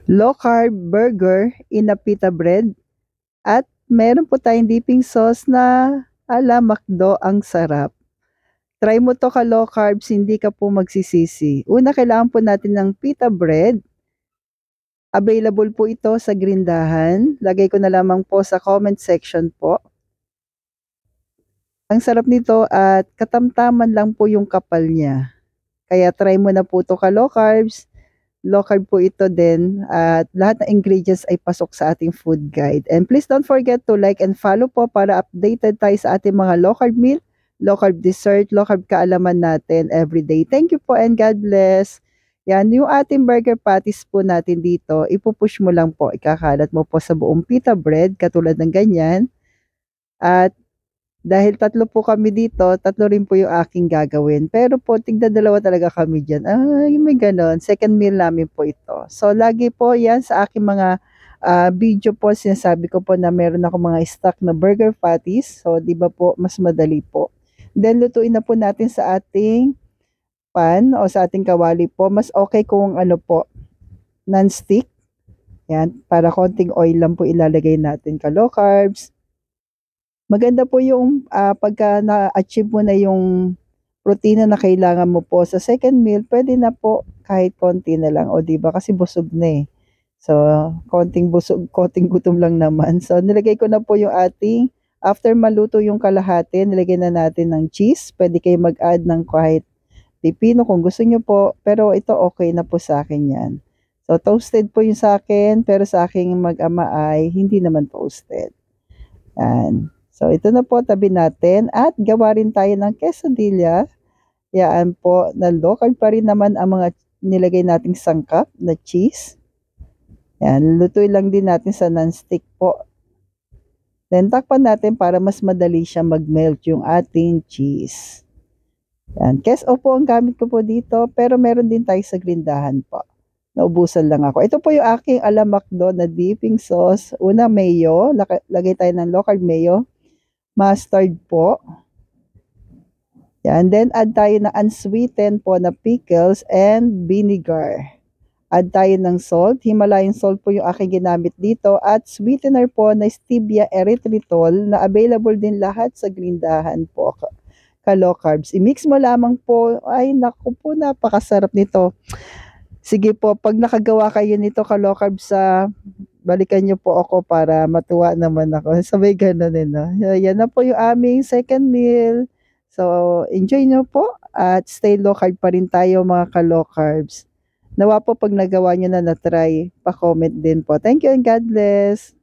low carb burger in a pita bread at meron po tayong dipping sauce na ala McDo, ang sarap. Try mo to ka low carbs, hindi ka po magsisisi. Una, kailangan po natin ng pita bread. Available po ito sa Grindahan. Lagay ko na lamang po sa comment section po. Ang sarap nito at katamtaman lang po yung kapal niya. Kaya try mo na po to ka low carbs. Low carb po ito din at lahat ng ingredients ay pasok sa ating food guide. And please don't forget to like and follow po para updated tayo sa ating mga low carb meal, low carb dessert, low carb kaalaman natin everyday. Thank you po and God bless. Yan, yung ating burger patties po natin dito, ipupush mo lang po, ikakalat mo po sa buong pita bread, katulad ng ganyan. At dahil tatlo po kami dito, tatlo rin po yung aking gagawin. Pero po, tigda-dalawa talaga kami dyan. Ay, may ganon. Second meal namin po ito. So, lagi po yan sa aking mga video po, sinasabi ko po na meron ako mga stock na burger patties. So, di ba po, mas madali po. Then, lutuin na po natin sa ating pan o sa ating kawali po. Mas okay kung ano po, non-stick. Yan, para konting oil lang po ilalagay natin ka low carbs. Maganda po yung pagka na-achieve mo na yung protina na kailangan mo po sa second meal, pwede na po kahit konti na lang. O di ba kasi busog na eh. So, konting busog, konting gutom lang naman. So, nilagay ko na po yung ating, after maluto yung kalahati, nilagay na natin ng cheese. Pwede kayo mag-add ng kahit pipino kung gusto nyo po. Pero ito okay na po sa akin yan. So, toasted po yung sa akin, pero sa aking mag-ama ay hindi naman toasted. Yan. So, ito na po, tabi natin. At gawa rin tayo ng quesadilla. Yan po, na local pa rin naman ang mga nilagay nating sangkap na cheese. Yan, lutuin lang din natin sa non-stick po. Then, takpan natin para mas madali siya mag-melt yung ating cheese. Yan, keso po ang gamit ko po dito, pero meron din tayo sa Grindahan po. Naubusan lang ako. Ito po yung aking ala McDo na dipping sauce. Una, mayo. Lagay tayo ng local mayo. Mustard po. Yan. Then, add tayo na unsweetened po na pickles and vinegar. Add tayo ng salt. Himalayan salt po yung aking ginamit dito. At sweetener po na stevia erythritol na available din lahat sa Grindahan po. Ka-low carbs. I-mix mo lamang po. Ay, naku po, napakasarap nito. Sige po, pag nakagawa kayo nito ka-low carbs sa balikan niyo po ako para matuwa naman ako. Sabay ganun eh, no? Yan na po yung aming second meal. So, enjoy nyo po at stay low carb pa rin tayo mga ka-low carbs. Nawa po pag nagawa nyo na na-try, pa-comment din po. Thank you and God bless.